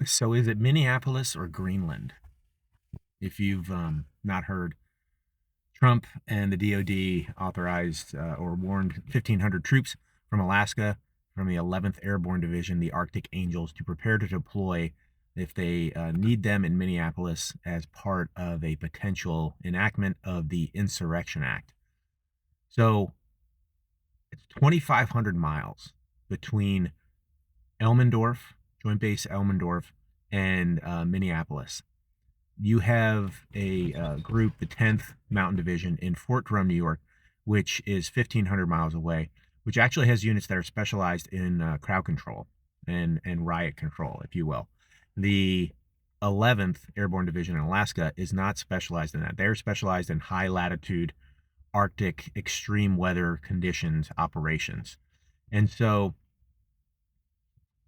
So is it Minneapolis or Greenland? If you've not heard, Trump and the DoD authorized or warned 1,500 troops from Alaska from the 11th Airborne Division, the Arctic Angels, to prepare to deploy if they need them in Minneapolis as part of a potential enactment of the Insurrection Act. So it's 2,500 miles between Elmendorf, Joint Base Elmendorf, and Minneapolis. You have a group, the 10th Mountain Division in Fort Drum, New York, which is 1,500 miles away, which actually has units that are specialized in crowd control and riot control, if you will. The 11th Airborne Division in Alaska is not specialized in that. They're specialized in high latitude Arctic extreme weather conditions operations. And so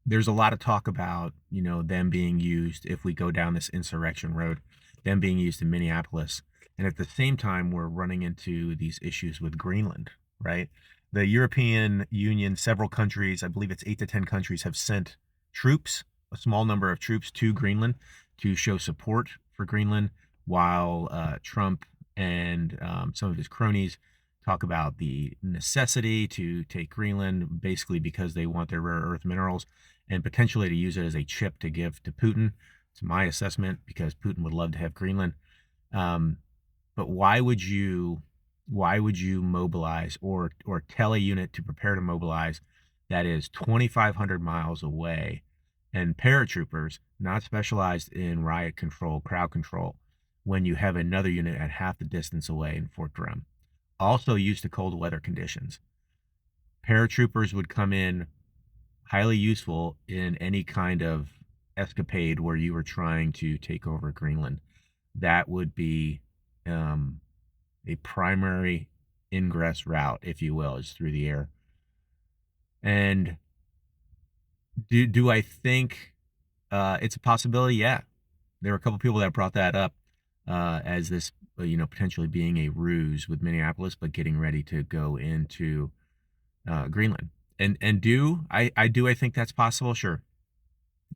there's a lot of talk about, them being used if we go down this insurrection road, them being used in Minneapolis. And at the same time, we're running into these issues with Greenland, right? The European Union, several countries, I believe it's 8 to 10 countries, have sent troops, a small number of troops to Greenland to show support for Greenland, while Trump and some of his cronies talk about the necessity to take Greenland basically because they want their rare earth minerals and potentially to use it as a chip to give to Putin. It's my assessment because Putin would love to have Greenland. Um, but why would you mobilize or tell a unit to prepare to mobilize that is 2,500 miles away and paratroopers not specialized in riot control, crowd control, when you have another unit at half the distance away in Fort Drum? Also used to cold weather conditions. Paratroopers would come in highly useful in any kind of escapade where you were trying to take over Greenland. That would be um, a primary ingress route, if you will, is through the air. And do I think it's a possibility? Yeah, there were a couple people that brought that up as this, potentially being a ruse with Minneapolis, but getting ready to go into Greenland. And I think that's possible? Sure,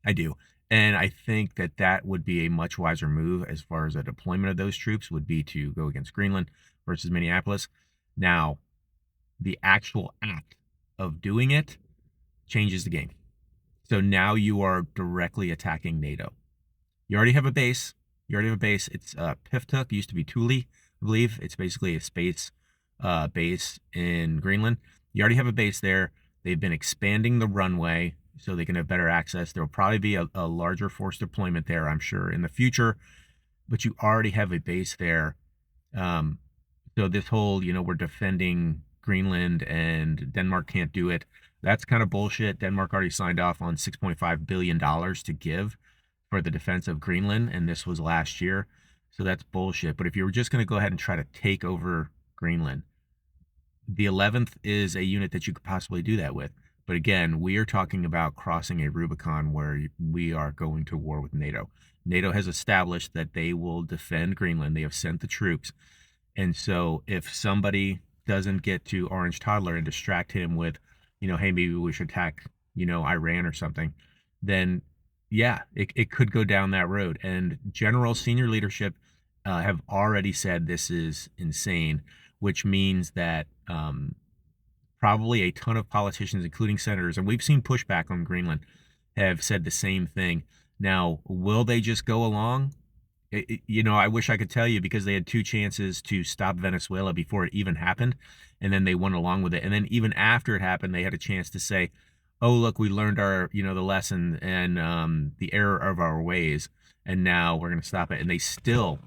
I do. And I think that that would be a much wiser move as far as a deployment of those troops would be to go against Greenland versus Minneapolis. Now, the actual act of doing it changes the game. So now you are directly attacking NATO. You already have a base. You already have a base. It's Piftuk, used to be Thule, I believe. It's basically a space base in Greenland. You already have a base there. They've been expanding the runway so they can have better access. There will probably be a larger force deployment there, I'm sure, in the future, but you already have a base there. Um, so this whole, we're defending Greenland and Denmark can't do it. That's kind of bullshit. Denmark already signed off on $6.5 billion to give for the defense of Greenland, and this was last year. So that's bullshit. But if you were just going to go ahead and try to take over Greenland, the 11th is a unit that you could possibly do that with. But again, we are talking about crossing a Rubicon where we are going to war with NATO. NATO has established that they will defend Greenland. They have sent the troops. And so if somebody doesn't get to Orange Toddler and distract him with, hey, maybe we should attack, Iran or something, then yeah, it could go down that road. And general senior leadership have already said this is insane, which means that probably a ton of politicians, including senators, and we've seen pushback on Greenland, have said the same thing. Now, will they just go along? I wish I could tell you because they had two chances to stop Venezuela before it even happened, and then they went along with it. And then even after it happened, they had a chance to say, "Oh, look, we learned our, the lesson and the error of our ways, and now we're going to stop it." And they still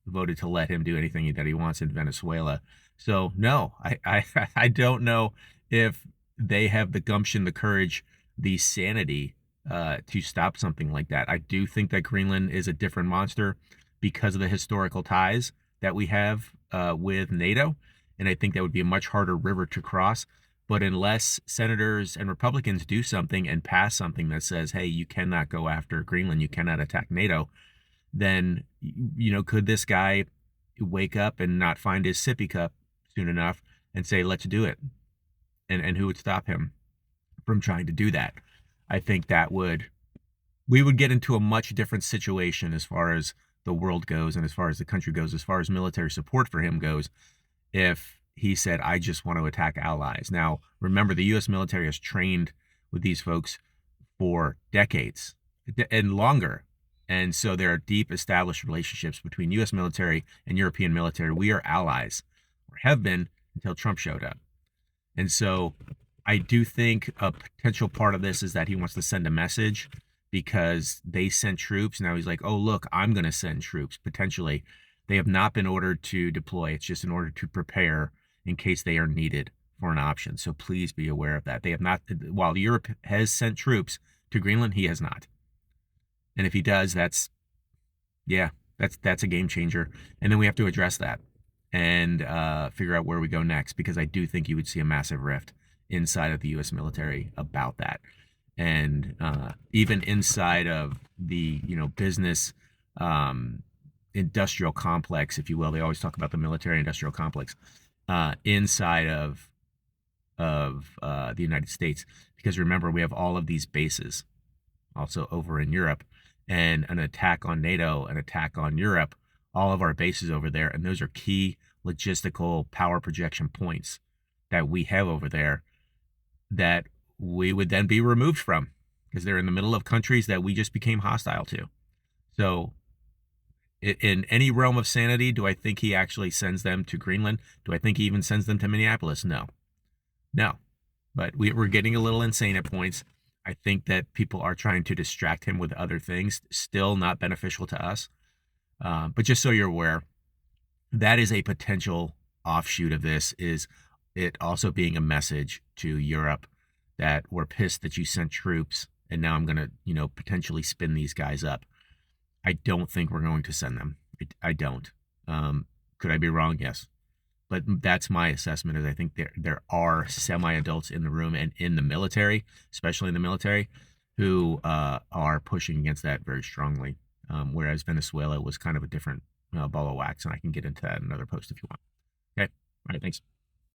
voted to let him do anything that he wants in Venezuela. So no, I I don't know if they have the gumption, the courage, the sanity to stop something like that. I do think that Greenland is a different monster because of the historical ties that we have with NATO, and I think that would be a much harder river to cross. But unless senators and Republicans do something and pass something that says, "Hey, you cannot go after Greenland, you cannot attack NATO," then could this guy wake up and not find his sippy cup soon enough and say, "Let's do it"? And who would stop him from trying to do that? I think that would we would get into a much different situation as far as the world goes and as far as the country goes, as far as military support for him goes, if he said, I just want to attack allies. Now, remember, the U.S. military has trained with these folks for decades and longer. And so there are deep established relationships between U.S. military and European military. We are allies, or have been until Trump showed up. And so I do think a potential part of this is that he wants to send a message because they sent troops. Now he's like, oh, look, I'm going to send troops potentially. They have not been ordered to deploy. It's just in order to prepare in case they are needed for an option. So please be aware of that. They have not, while Europe has sent troops to Greenland, he has not. And if he does, yeah, that's a game changer. And then we have to address that and figure out where we go next, because I do think you would see a massive rift inside of the U.S. military about that. And even inside of the business industrial complex, if you will. They always talk about the military industrial complex inside of the United States, because remember, we have all of these bases also over in Europe, and an attack on NATO, an attack on Europe, all of our bases over there, and those are key logistical power projection points that we have over there that we would then be removed from, because they're in the middle of countries that we just became hostile to. So in any realm of sanity, do I think he actually sends them to Greenland? Do I think he even sends them to Minneapolis? No. But we're getting a little insane at points. I think that people are trying to distract him with other things, still not beneficial to us. But just so you're aware, that is a potential offshoot of this, is it also being a message to Europe that we're pissed that you sent troops, and now I'm going to, potentially spin these guys up. I don't think we're going to send them. I don't. Could I be wrong? Yes. But that's my assessment, is I think there are semi-adults in the room and in the military, especially in the military, who are pushing against that very strongly. Whereas Venezuela was kind of a different ball of wax, and I can get into that in another post if you want. Okay. All right. Thanks.